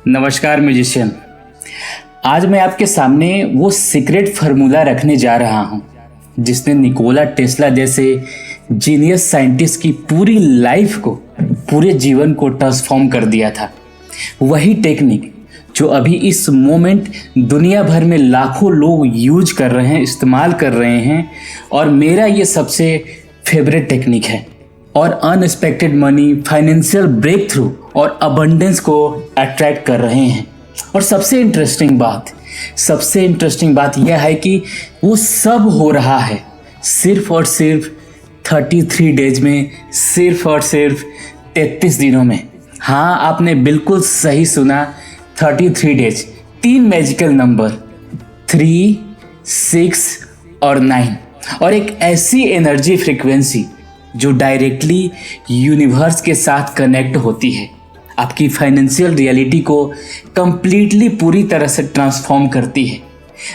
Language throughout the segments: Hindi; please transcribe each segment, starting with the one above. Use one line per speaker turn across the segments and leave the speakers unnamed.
नमस्कार म्यूजिशियन। आज मैं आपके सामने वो सीक्रेट फार्मूला रखने जा रहा हूँ जिसने निकोला टेस्ला जैसे जीनियस साइंटिस्ट की पूरी लाइफ को, पूरे जीवन को ट्रांसफॉर्म कर दिया था। वही टेक्निक जो अभी इस मोमेंट दुनिया भर में लाखों लोग यूज कर रहे हैं, इस्तेमाल कर रहे हैं, और मेरा ये सबसे फेवरेट टेक्निक है। और unexpected money, financial breakthrough और अबंडेंस को अट्रैक्ट कर रहे हैं। और सबसे इंटरेस्टिंग बात यह है कि वो सब हो रहा है सिर्फ और सिर्फ 33 डेज में, सिर्फ और सिर्फ 33 दिनों में। हाँ, आपने बिल्कुल सही सुना, 33 डेज। 3 मैजिकल नंबर 3, 6 और 9, और एक ऐसी एनर्जी फ्रीक्वेंसी जो डायरेक्टली यूनिवर्स के साथ कनेक्ट होती है, आपकी फाइनेंशियल रियलिटी को कंप्लीटली पूरी तरह से ट्रांसफॉर्म करती है।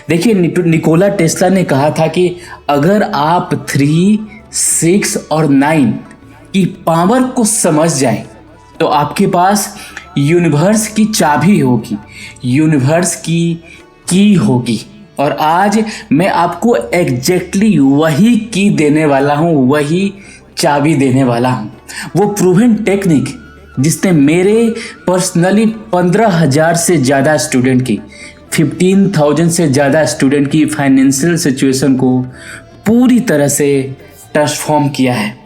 देखिए, निकोला टेस्ला ने कहा था कि अगर आप 3, 6 और 9 की पावर को समझ जाएं तो आपके पास यूनिवर्स की चाबी होगी, यूनिवर्स की होगी। और आज मैं आपको एग्जैक्टली वही की देने वाला हूँ, वही चाबी देने वाला हूँ। वो प्रूवन टेक्निक जिसने मेरे पर्सनली 15,000 से ज़्यादा स्टूडेंट की, 15,000 से ज़्यादा स्टूडेंट की फाइनेंशियल सिचुएशन को पूरी तरह से ट्रांसफॉर्म किया है।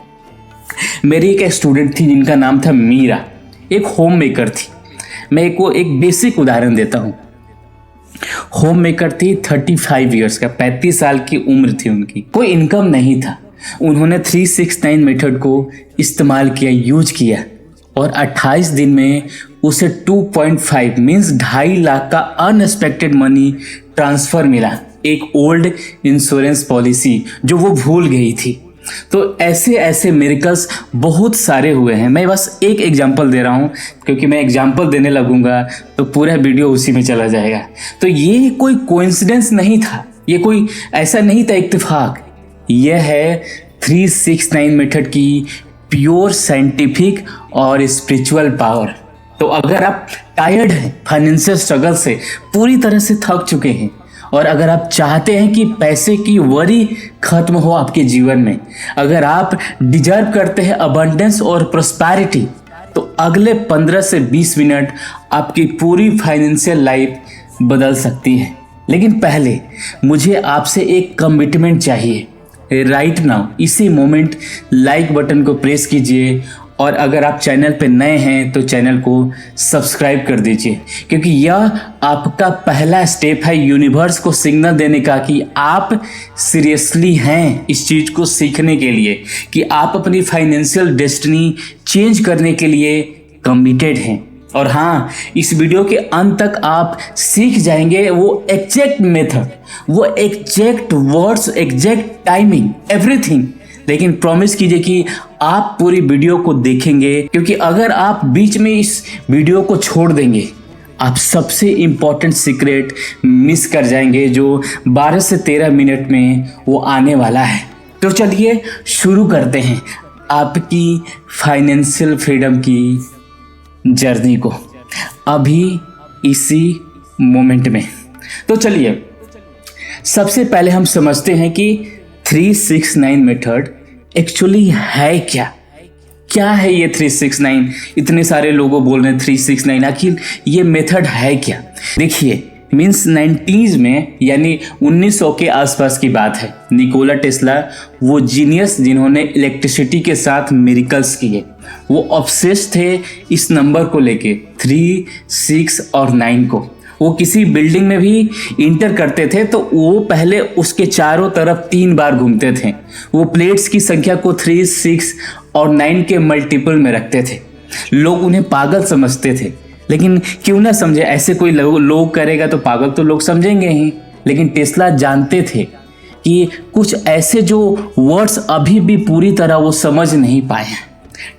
मेरी एक स्टूडेंट थी जिनका नाम था मीरा, एक होम मेकर थी। मैं को एक बेसिक उदाहरण देता हूँ। होम मेकर थी, 35 ईयर्स का, 35 साल की उम्र थी उनकी। कोई इनकम नहीं था। उन्होंने 369 मेथड को इस्तेमाल किया, यूज किया, और 28 दिन में उसे 2.5 मीन्स 2.5 लाख का अनएक्सपेक्टेड मनी ट्रांसफ़र मिला, एक ओल्ड इंश्योरेंस पॉलिसी जो वो भूल गई थी। तो ऐसे मिरेकल्स बहुत सारे हुए हैं। मैं बस एक एग्जांपल दे रहा हूँ, क्योंकि मैं एग्जांपल देने लगूंगा तो पूरा वीडियो उसी में चला जाएगा। तो ये कोई कोइंसिडेंस नहीं था, ये कोई ऐसा नहीं था इत्तेफाक। यह है 369 मेथड की प्योर साइंटिफिक और स्पिरिचुअल पावर। तो अगर आप टायर्ड हैं फाइनेंशियल स्ट्रगल से, पूरी तरह से थक चुके हैं, और अगर आप चाहते हैं कि पैसे की वरी खत्म हो आपके जीवन में, अगर आप डिजर्व करते हैं अबंडेंस और प्रॉस्पेरिटी, तो अगले 15 से 20 मिनट आपकी पूरी फाइनेंशियल लाइफ बदल सकती है। लेकिन पहले मुझे आपसे एक कमिटमेंट चाहिए। राइट नाउ, इसी मोमेंट लाइक बटन को प्रेस कीजिए, और अगर आप चैनल पे नए हैं तो चैनल को सब्सक्राइब कर दीजिए, क्योंकि यह आपका पहला स्टेप है यूनिवर्स को सिग्नल देने का कि आप सीरियसली हैं इस चीज़ को सीखने के लिए, कि आप अपनी फाइनेंशियल डेस्टिनी चेंज करने के लिए कमिटेड हैं। और हाँ, इस वीडियो के अंत तक आप सीख जाएंगे वो एग्जैक्ट मेथड, वो exact words, exact timing, everything. लेकिन प्रॉमिस कीजिए कि आप पूरी वीडियो को देखेंगे, क्योंकि अगर आप बीच में इस वीडियो को छोड़ देंगे, आप सबसे इम्पॉर्टेंट सीक्रेट मिस कर जाएंगे जो 12 से 13 मिनट में वो आने वाला है। तो चलिए शुरू करते हैं आपकी फाइनेंशियल फ्रीडम की जर्नी को, अभी इसी मोमेंट में। तो चलिए सबसे पहले हम समझते हैं कि 369 मेथड एक्चुअली है क्या है ये 369। इतने सारे लोगों बोल रहे हैं 369, आखिर ये मेथड है क्या? देखिए, मीन्स 90s में, यानी 1900 के आसपास की बात है। निकोला टेस्ला, वो जीनियस जिन्होंने इलेक्ट्रिसिटी के साथ मिरेकल्स किए, वो ऑब्सेस्ड थे इस नंबर को लेके, 3, 6 और 9 को। वो किसी बिल्डिंग में भी इंटर करते थे तो वो पहले उसके चारों तरफ 3 बार घूमते थे। वो प्लेट्स की संख्या को 3, 6 और 9 के मल्टीपल में रखते थे। लोग उन्हें पागल समझते थे, लेकिन क्यों ना समझे, ऐसे कोई लोग करेगा तो पागल तो लोग समझेंगे ही। लेकिन टेस्ला जानते थे कि कुछ ऐसे जो वर्ड्स अभी भी पूरी तरह वो समझ नहीं पाए हैं।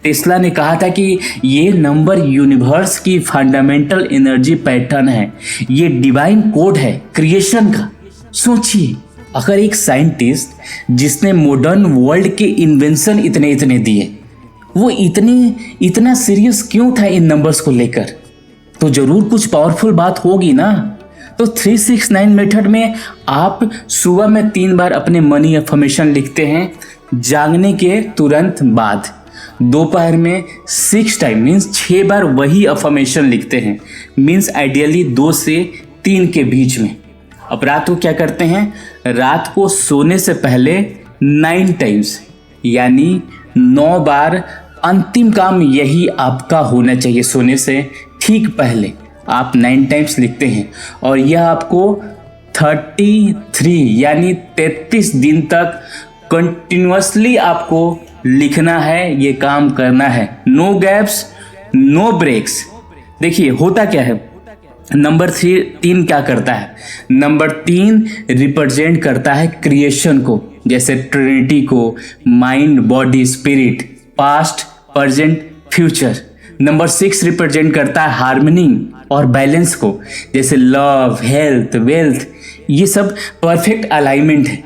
टेस्ला ने कहा था कि ये नंबर यूनिवर्स की फंडामेंटल एनर्जी पैटर्न है, ये डिवाइन कोड है क्रिएशन का। सोचिए, अगर एक साइंटिस्ट जिसने मॉडर्न वर्ल्ड के इन्वेंशन इतने दिए, वो इतना सीरियस क्यों था इन नंबर्स को लेकर? तो जरूर कुछ पावरफुल बात होगी ना। तो 369 मेथड में आप सुबह में 3 बार अपने मनी अफर्मेशन लिखते हैं जागने के तुरंत बाद, दोपहर में 6 टाइम मीन्स 6 बार वही अफर्मेशन लिखते हैं, मीन्स आइडियली 2 से 3 के बीच में। अब रात को क्या करते हैं, रात को सोने से पहले 9 टाइम्स यानी 9 बार। अंतिम काम यही आपका होना चाहिए, सोने से ठीक पहले आप 9 टाइम्स लिखते हैं और यह आपको 33 यानी 33 दिन तक कंटिन्यूअसली आपको लिखना है, ये काम करना है, नो गैप्स नो ब्रेक्स। देखिए होता क्या है, नंबर 3 क्या करता है, नंबर 3 रिप्रेजेंट करता है क्रिएशन को, जैसे ट्रिनिटी को, mind body spirit, past present future. Number 6 represent करता है हार्मनी और बैलेंस को, जैसे लव हेल्थ वेल्थ, ये सब परफेक्ट अलाइनमेंट है,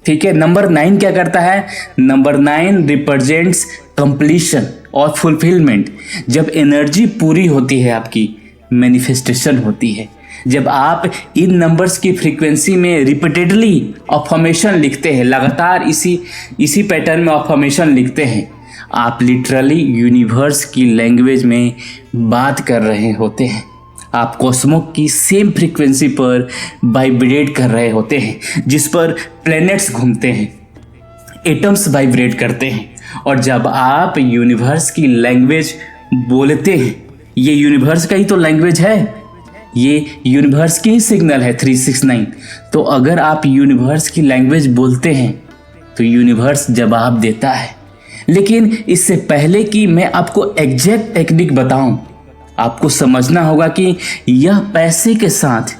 ठीक है। नंबर 9 क्या करता है, नंबर 9 रिप्रेजेंट्स कंप्लीशन और फुलफिलमेंट। जब एनर्जी पूरी होती है आपकी, मैनिफेस्टेशन होती है। जब आप इन नंबर्स की फ्रीक्वेंसी में रिपीटेडली अफर्मेशन लिखते हैं, लगातार इसी पैटर्न में अफर्मेशन लिखते हैं, आप लिटरली यूनिवर्स की लैंग्वेज में बात कर रहे होते हैं। आप कॉस्मोस की सेम फ्रीक्वेंसी पर वाइब्रेट कर रहे होते हैं, जिस पर प्लैनेट्स घूमते हैं, एटम्स वाइब्रेट करते हैं। और जब आप यूनिवर्स की लैंग्वेज बोलते हैं, ये यूनिवर्स का ही तो लैंग्वेज है, ये यूनिवर्स की ही सिग्नल है 369। तो अगर आप यूनिवर्स की लैंग्वेज बोलते हैं तो यूनिवर्स जवाब देता है। लेकिन इससे पहले कि मैं आपको एग्जैक्ट टेक्निक बताऊं, आपको समझना होगा कि यह पैसे के साथ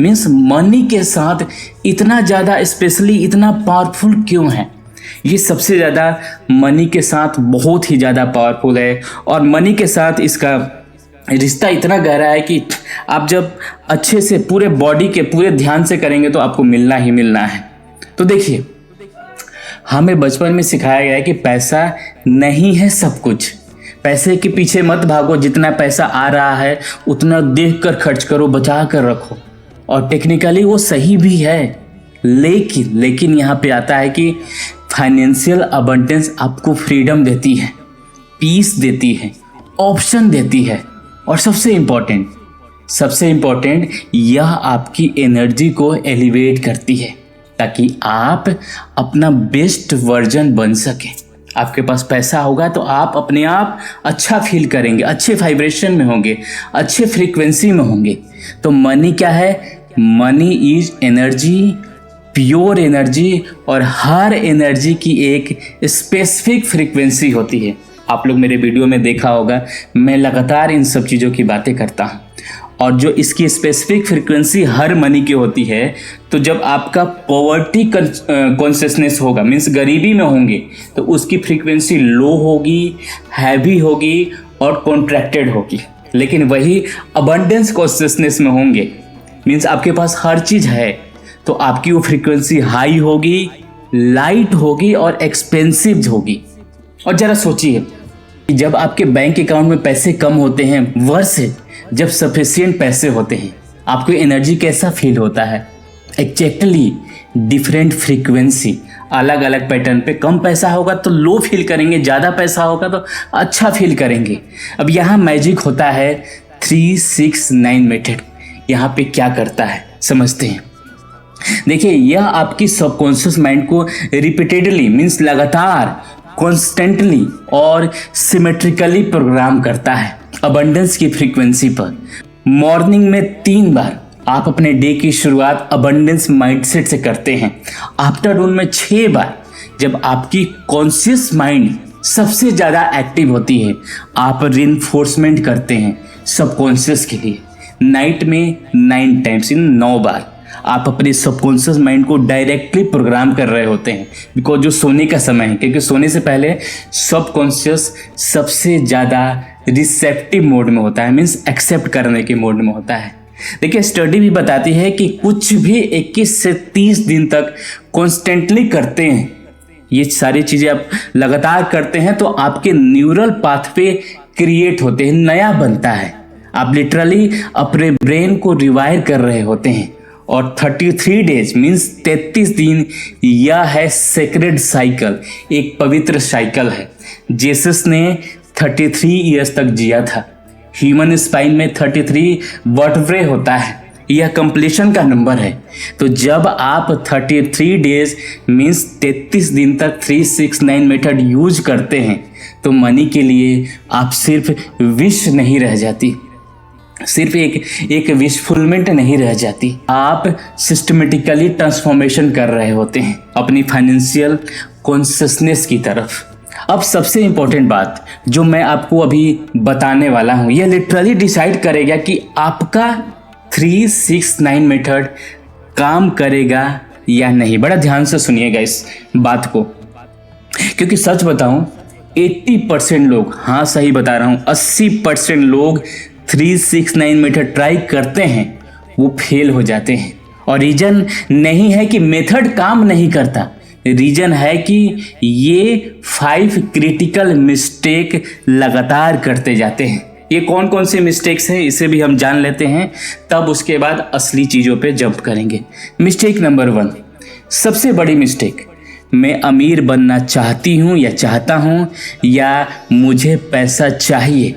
मीन्स मनी के साथ इतना ज़्यादा स्पेशली इतना पावरफुल क्यों है। ये सबसे ज़्यादा मनी के साथ बहुत ही ज़्यादा पावरफुल है और मनी के साथ इसका रिश्ता इतना गहरा है कि आप जब अच्छे से पूरे बॉडी के पूरे ध्यान से करेंगे तो आपको मिलना ही मिलना है। तो देखिए, हमें बचपन में सिखाया गया है कि पैसा नहीं है सब कुछ, पैसे के पीछे मत भागो, जितना पैसा आ रहा है उतना देख कर खर्च करो, बचा कर रखो। और टेक्निकली वो सही भी है, लेकिन यहाँ पे आता है कि फाइनेंशियल अबंडेंस आपको फ्रीडम देती है, पीस देती है, ऑप्शन देती है और सबसे इम्पोर्टेंट यह आपकी एनर्जी को एलिवेट करती है ताकि आप अपना बेस्ट वर्जन बन सकें। आपके पास पैसा होगा तो आप अपने आप अच्छा फील करेंगे, अच्छे वाइब्रेशन में होंगे, अच्छे फ्रीक्वेंसी में होंगे। तो मनी क्या है, money is energy, pure energy, और हर एनर्जी की एक स्पेसिफिक फ्रीक्वेंसी होती है। आप लोग मेरे वीडियो में देखा होगा, मैं लगातार इन सब चीज़ों की बातें करता हूँ। और जो इसकी स्पेसिफिक फ्रीक्वेंसी हर मनी की होती है, तो जब आपका पॉवर्टी कॉन्शियसनेस होगा मीन्स गरीबी में होंगे तो उसकी फ्रीक्वेंसी लो होगी, हैवी होगी और कॉन्ट्रैक्टेड होगी। लेकिन वही अबंडेंस कॉन्शियसनेस में होंगे मीन्स आपके पास हर चीज़ है तो आपकी वो फ्रीक्वेंसी हाई होगी, लाइट होगी और एक्सपेंसिव होगी। और ज़रा सोचिए कि जब आपके बैंक अकाउंट में पैसे कम होते हैं वर्सेस जब सफिशिएंट पैसे होते हैं, आपको एनर्जी कैसा फील होता है। एग्जैक्टली डिफरेंट फ्रीक्वेंसी, अलग अलग पैटर्न पे। कम पैसा होगा तो लो फील करेंगे, ज़्यादा पैसा होगा तो अच्छा फील करेंगे। अब यहाँ मैजिक होता है 369 मेथड। यहाँ पे क्या करता है समझते हैं। देखिए, यह आपकी सबकॉन्शियस माइंड को रिपीटेडली मीन्स लगातार, कॉन्स्टेंटली और सिमेट्रिकली प्रोग्राम करता है अबंडेंस की फ्रीक्वेंसी पर। मॉर्निंग में 3 बार आप अपने डे की शुरुआत अबंडेंस माइंडसेट से करते हैं। आफ्टरनून में 6 बार जब आपकी कॉन्शियस माइंड सबसे ज़्यादा एक्टिव होती है, आप रिइंफोर्समेंट करते हैं सबकॉन्शियस के लिए। नाइट में 9 टाइम्स इन 9 बार आप अपने सबकॉन्शियस माइंड को डायरेक्टली प्रोग्राम कर रहे होते हैं। बिकॉज जो सोने का समय है, क्योंकि सोने से पहले सबकॉन्शियस सबसे ज़्यादा रिसेप्टिव मोड में होता है मीन्स एक्सेप्ट करने के मोड में होता है। देखिए, स्टडी भी बताती है कि कुछ भी 21 से 30 दिन तक कॉन्स्टेंटली करते हैं, ये सारी चीज़ें आप लगातार करते हैं तो आपके न्यूरल पाथवे क्रिएट होते हैं, नया बनता है। आप लिटरली अपने ब्रेन को रिवायर कर रहे होते हैं। और 33 डेज मीन्स 33 दिन, यह है सेक्रेड साइकिल, एक पवित्र साइकिल है। जीसस ने 33 ईयर्स तक जिया था। ह्यूमन स्पाइन में 33 वर्टेब्रे होता है, यह कंप्लीशन का नंबर है। तो जब आप 33 डेज मीन्स 33 दिन तक 369 मेथड यूज करते हैं तो मनी के लिए आप सिर्फ विश नहीं रह जाती, सिर्फ एक विशफुलमेंट नहीं रह जाती, आप सिस्टमेटिकली ट्रांसफॉर्मेशन कर रहे होते हैं अपनी फाइनेंशियल कॉन्शियसनेस की तरफ। अब सबसे इम्पोर्टेंट बात जो मैं आपको अभी बताने वाला हूँ, यह लिटरली डिसाइड करेगा कि आपका 369 मेथड काम करेगा या नहीं। बड़ा ध्यान से सुनिएगा इस बात को, क्योंकि सच बताऊं 80% लोग, हाँ सही बता रहा हूँ, 80% लोग 369 मेथड ट्राई करते हैं, वो फेल हो जाते हैं। और रीजन नहीं है कि मेथड काम नहीं करता, रीजन है कि ये 5 क्रिटिकल मिस्टेक लगातार करते जाते हैं। ये कौन कौन से मिस्टेक्स हैं इसे भी हम जान लेते हैं, तब उसके बाद असली चीज़ों पे जंप करेंगे। मिस्टेक नंबर 1, सबसे बड़ी मिस्टेक, मैं अमीर बनना चाहती हूँ या चाहता हूँ या मुझे पैसा चाहिए।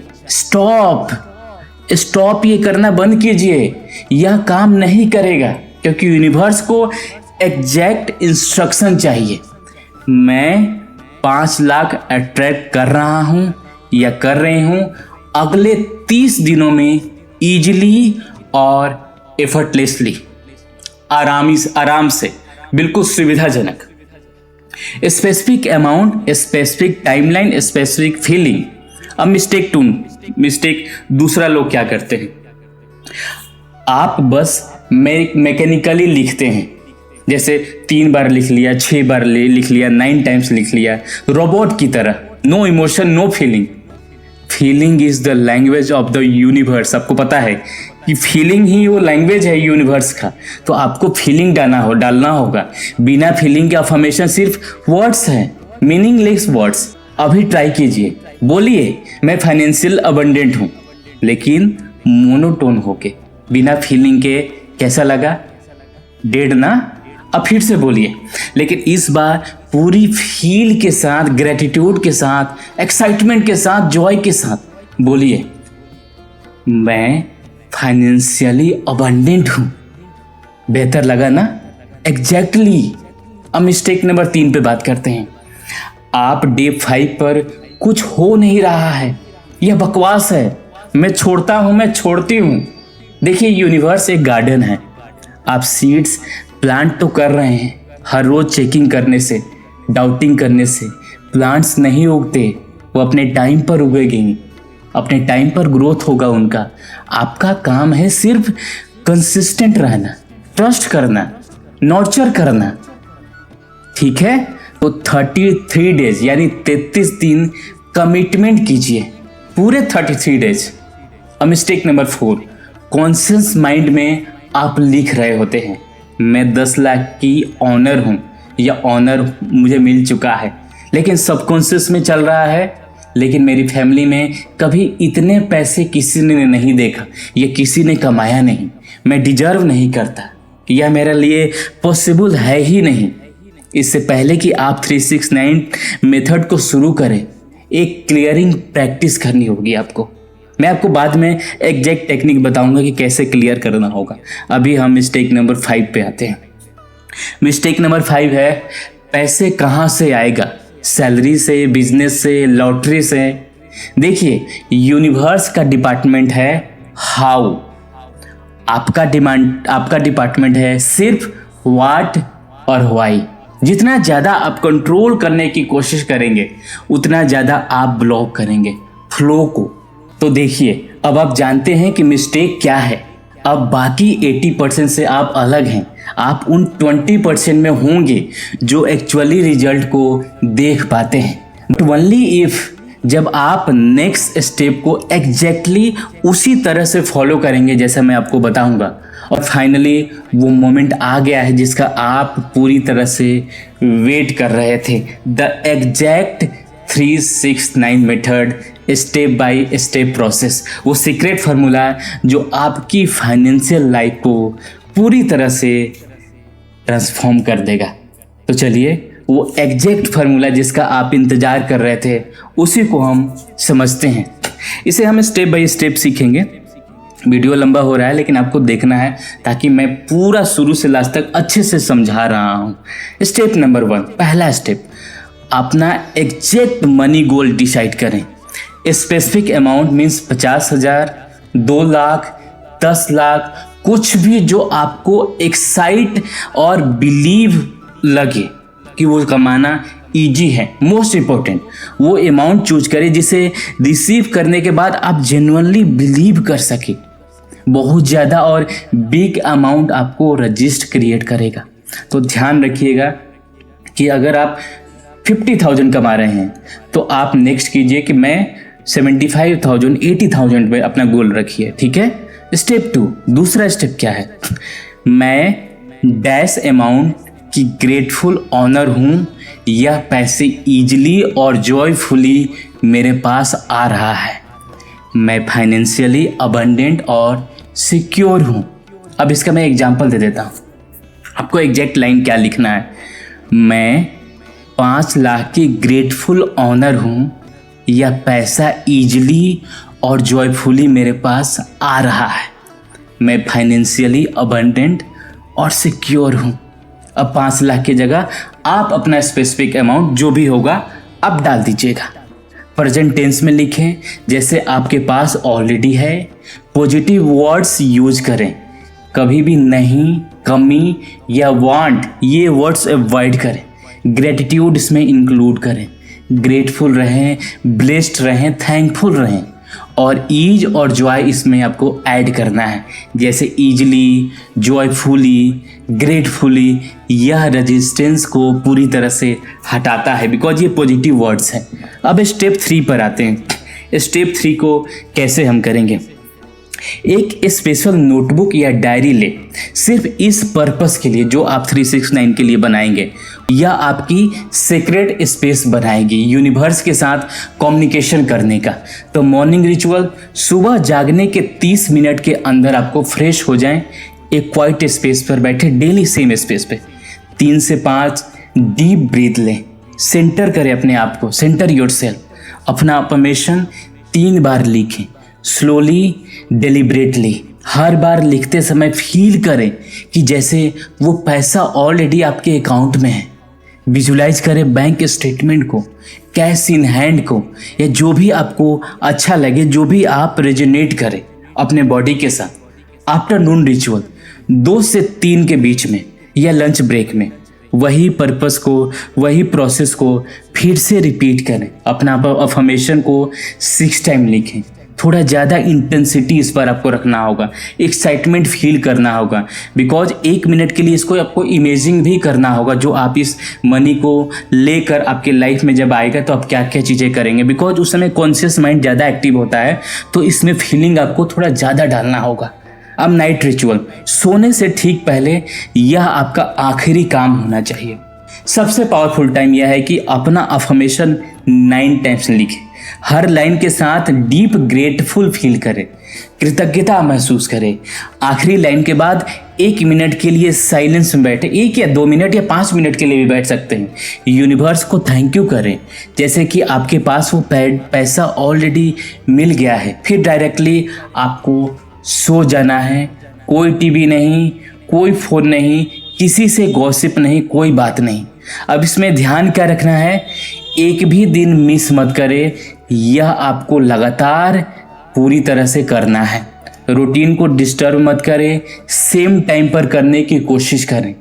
स्टॉप ये करना बंद कीजिए, यह काम नहीं करेगा, क्योंकि यूनिवर्स को एग्जैक्ट इंस्ट्रक्शन चाहिए। मैं 5 लाख अट्रैक्ट कर रहा हूँ या कर रही हूँ अगले 30 दिनों में, इजीली और एफर्टलेसली, आराम से, बिल्कुल सुविधाजनक। Specific amount, specific timeline, specific feeling. अब मिस्टेक दूसरा लोग क्या करते हैं, आप बस मैकेनिकली लिखते हैं, जैसे 3 बार लिख लिया, 6 बार लिख लिया, 9 टाइम्स लिख लिया, रोबोट की तरह। No emotion, no feeling. Feeling is the language of the universe. आपको पता है कि फीलिंग ही वो लैंग्वेज है यूनिवर्स का, तो आपको फीलिंग डालना होगा। बिना फीलिंग के अफर्मेशन सिर्फ वर्ड्स हैं, मीनिंगलेस वर्ड्स। अभी ट्राई कीजिए, बोलिए मैं फाइनेंशियल अबंडेंट हूँ, लेकिन मोनोटोन होके, बिना फीलिंग के। कैसा लगा? डेड ना? अब फिर से बोलिए, लेकिन इस बार पूरी फील के साथ, ग्रेटिट्यूड के साथ, एक्साइटमेंट के साथ, जॉय के साथ बोलिए, मैं फाइनेंशियली अबंडेंट हूं। बेहतर लगा ना? एग्जैक्टली। अब मिस्टेक नंबर 3 पे बात करते हैं। आप डे 5 पर कुछ हो नहीं रहा है, यह बकवास है, मैं छोड़ता हूं, मैं छोड़ती हूं। देखिए, यूनिवर्स एक गार्डन है, आप सीड्स प्लांट तो कर रहे हैं, हर रोज चेकिंग करने से, डाउटिंग करने से प्लांट्स नहीं उगते, वो अपने टाइम पर उगेंगे, अपने टाइम पर ग्रोथ होगा उनका। आपका काम है सिर्फ कंसिस्टेंट रहना, ट्रस्ट करना, नर्चर करना, ठीक है? तो 33 डेज यानी 33 दिन कमिटमेंट कीजिए, पूरे 33 डेज। अब मिस्टेक नंबर 4, कॉन्शियस माइंड में आप लिख रहे होते हैं, मैं 10 लाख की ऑनर हूँ या ऑनर मुझे मिल चुका है, लेकिन सबकॉन्शियस में चल रहा है, लेकिन मेरी फैमिली में कभी इतने पैसे किसी ने नहीं देखा, ये किसी ने कमाया नहीं, मैं डिजर्व नहीं करता, यह मेरे लिए पॉसिबल है ही नहीं। इससे पहले कि आप 369 मेथड को शुरू करें, एक क्लियरिंग प्रैक्टिस करनी होगी आपको। मैं आपको बाद में एग्जैक्ट टेक्निक बताऊंगा कि कैसे क्लियर करना होगा। अभी हम मिस्टेक नंबर 5 पे आते हैं। मिस्टेक नंबर 5 है, पैसे कहाँ से आएगा? सैलरी से, बिजनेस से, लॉटरी से? देखिए, यूनिवर्स का डिपार्टमेंट है हाउ, आपका डिपार्टमेंट है सिर्फ व्हाट और व्हाई। जितना ज़्यादा आप कंट्रोल करने की कोशिश करेंगे, उतना ज़्यादा आप ब्लॉक करेंगे फ्लो को। तो देखिए, अब आप जानते हैं कि मिस्टेक क्या है। अब बाकी 80% से आप अलग हैं, आप उन 20% में होंगे जो एक्चुअली रिजल्ट को देख पाते हैं। बट ओनली इफ जब आप नेक्स्ट स्टेप को एग्जैक्टली उसी तरह से फॉलो करेंगे जैसा मैं आपको बताऊंगा। और फाइनली वो मोमेंट आ गया है जिसका आप पूरी तरह से वेट कर रहे थे। The exact 369 method step by step process, वो सीक्रेट फार्मूला जो आपकी फाइनेंशियल लाइफ को पूरी तरह से ट्रांसफॉर्म कर देगा। तो चलिए वो एग्जैक्ट फार्मूला जिसका आप इंतज़ार कर रहे थे उसी को हम समझते हैं। इसे हम स्टेप बाय स्टेप सीखेंगे। वीडियो लंबा हो रहा है लेकिन आपको देखना है ताकि मैं पूरा शुरू से लास्ट तक अच्छे से समझा रहा हूँ। स्टेप नंबर 1, पहला स्टेप, अपना एग्जैक्ट मनी गोल डिसाइड करें। Specific amount means 50,000, 2 lakh, 10 lakh, कुछ भी जो आपको एक्साइट और बिलीव लगे कि वो कमाना ईजी है। मोस्ट इम्पोर्टेंट वो अमाउंट चूज करें जिसे रिसीव करने के बाद आप जेन्युइनली बिलीव कर सके। बहुत ज़्यादा और बिग अमाउंट आपको रजिस्ट क्रिएट करेगा। तो ध्यान रखिएगा कि अगर आप 50,000 कमा रहे हैं तो आप नेक्स्ट कीजिए कि मैं 75,000, 80,000 पे अपना गोल रखिए। ठीक है। स्टेप 2, दूसरा स्टेप क्या है? मैं डैश अमाउंट की ग्रेटफुल ऑनर हूँ, यह पैसे ईजिली और जॉयफुली मेरे पास आ रहा है। मैं फाइनेंशियली अबंडेंट और सिक्योर हूँ। अब इसका मैं एग्जांपल दे देता हूँ। आपको एग्जैक्ट लाइन क्या लिखना है? मैं 5 लाख की ग्रेटफुल ऑनर हूँ, यह पैसा ईजिली और जॉयफुली मेरे पास आ रहा है। मैं फाइनेंशियली अबंडेंट और सिक्योर हूँ। अब 5 लाख की जगह आप अपना स्पेसिफिक अमाउंट जो भी होगा अब डाल दीजिएगा। प्रेजेंट टेंस में लिखें जैसे आपके पास ऑलरेडी है। पॉजिटिव वर्ड्स यूज करें, कभी भी नहीं, कमी या वांट ये वर्ड्स अवॉइड करें। ग्रेटिट्यूड इसमें इंक्लूड करें। ग्रेटफुल रहें, ब्लेस्ड रहें, थैंकफुल रहें और ईज और जॉय इसमें आपको ऐड करना है। जैसे ईजली, जॉयफुली, ग्रेटफुली, यह रेजिस्टेंस को पूरी तरह से हटाता है बिकॉज ये पॉजिटिव वर्ड्स हैं। अब स्टेप 3 पर आते हैं। स्टेप 3 को कैसे हम करेंगे? एक स्पेशल नोटबुक या डायरी ले, सिर्फ इस पर्पस के लिए जो आप 369 के लिए बनाएंगे। यह आपकी सीक्रेट स्पेस बनाएगी यूनिवर्स के साथ कम्युनिकेशन करने का। तो मॉर्निंग रिचुअल, सुबह जागने के 30 मिनट के अंदर आपको फ्रेश हो जाएं, एक क्वाइट स्पेस पर बैठे, डेली सेम स्पेस पे 3 से 5 डीप ब्रीथ लें। सेंटर करें अपने आप को, सेंटर योरसेल्फ। अपना अफर्मेशन 3 बार लिखें, स्लोली, डेलिब्रेटली। हर बार लिखते समय फील करें कि जैसे वो पैसा ऑलरेडी आपके अकाउंट में है। विजुलाइज करें बैंक स्टेटमेंट को, कैश इन हैंड को, या जो भी आपको अच्छा लगे, जो भी आप रेजोनेट करें अपने बॉडी के साथ। आफ्टरनून रिचुअल 2 से 3 के बीच में या लंच ब्रेक में वही पर्पस को, वही प्रोसेस को फिर से रिपीट करें। अपना अफर्मेशन को 6 टाइम लिखें। थोड़ा ज़्यादा इंटेंसिटी इस पर आपको रखना होगा, एक्साइटमेंट फील करना होगा बिकॉज 1 मिनट के लिए इसको आपको इमेजिंग भी करना होगा जो आप इस मनी को लेकर आपके लाइफ में जब आएगा तो आप क्या क्या चीज़ें करेंगे। बिकॉज उस समय कॉन्शियस माइंड ज़्यादा एक्टिव होता है तो इसमें फीलिंग आपको थोड़ा ज़्यादा डालना होगा। अब नाइट रिचुअल, सोने से ठीक पहले यह आपका आखिरी काम होना चाहिए। सबसे पावरफुल टाइम यह है कि अपना अफर्मेशन 9 टाइम्स लिखें। हर लाइन के साथ डीप ग्रेटफुल फील करें, कृतज्ञता महसूस करें। आखिरी लाइन के बाद 1 मिनट के लिए साइलेंस में बैठे, 1 या 2 मिनट या 5 मिनट के लिए भी बैठ सकते हैं। यूनिवर्स को थैंक यू करें जैसे कि आपके पास वो पैसा ऑलरेडी मिल गया है। फिर डायरेक्टली आपको सो जाना है। कोई टीवी नहीं, कोई फ़ोन नहीं, किसी से गॉसिप नहीं, कोई बात नहीं। अब इसमें ध्यान क्या रखना है? एक भी दिन मिस मत करें, यह आपको लगातार पूरी तरह से करना है। रूटीन को डिस्टर्ब मत करें, सेम टाइम पर करने की कोशिश करें।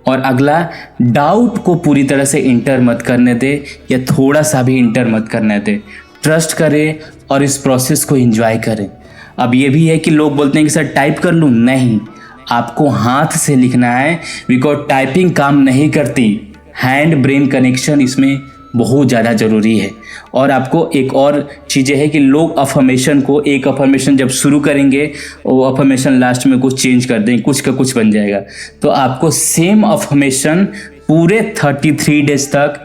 और अगला, डाउट को पूरी तरह से इंटर मत करने दें या थोड़ा सा भी इंटर मत करने दें। ट्रस्ट करें और इस प्रोसेस को एंजॉय करें। अब ये भी है कि लोग बोलते हैं कि सर टाइप कर लूँ, नहीं, आपको हाथ से लिखना है बिकॉज टाइपिंग काम नहीं करती। हैंड ब्रेन कनेक्शन इसमें बहुत ज़्यादा ज़रूरी है। और आपको एक और चीज़ें है कि लोग अफर्मेशन को, एक अफर्मेशन जब शुरू करेंगे वो अफर्मेशन लास्ट में कुछ चेंज कर देंगे, कुछ का कुछ बन जाएगा। तो आपको सेम अफर्मेशन पूरे 33 डेज तक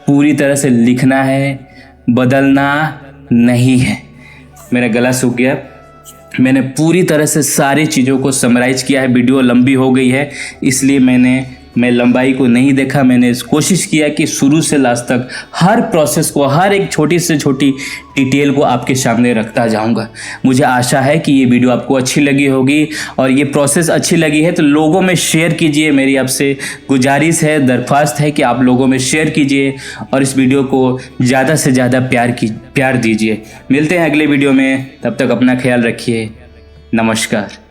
पूरी तरह से लिखना है, बदलना नहीं है। मेरा गला सूख गया। मैंने पूरी तरह से सारी चीज़ों को समराइज किया है। वीडियो लंबी हो गई है इसलिए मैं लंबाई को नहीं देखा। मैंने कोशिश किया कि शुरू से लास्ट तक हर प्रोसेस को, हर एक छोटी से छोटी डिटेल को आपके सामने रखता जाऊंगा। मुझे आशा है कि ये वीडियो आपको अच्छी लगी होगी और ये प्रोसेस अच्छी लगी है तो लोगों में शेयर कीजिए। मेरी आपसे गुजारिश है, दरख्वास्त है कि आप लोगों में शेयर कीजिए और इस वीडियो को ज़्यादा से ज़्यादा प्यार दीजिए। मिलते हैं अगले वीडियो में, तब तक अपना ख्याल रखिए। नमस्कार।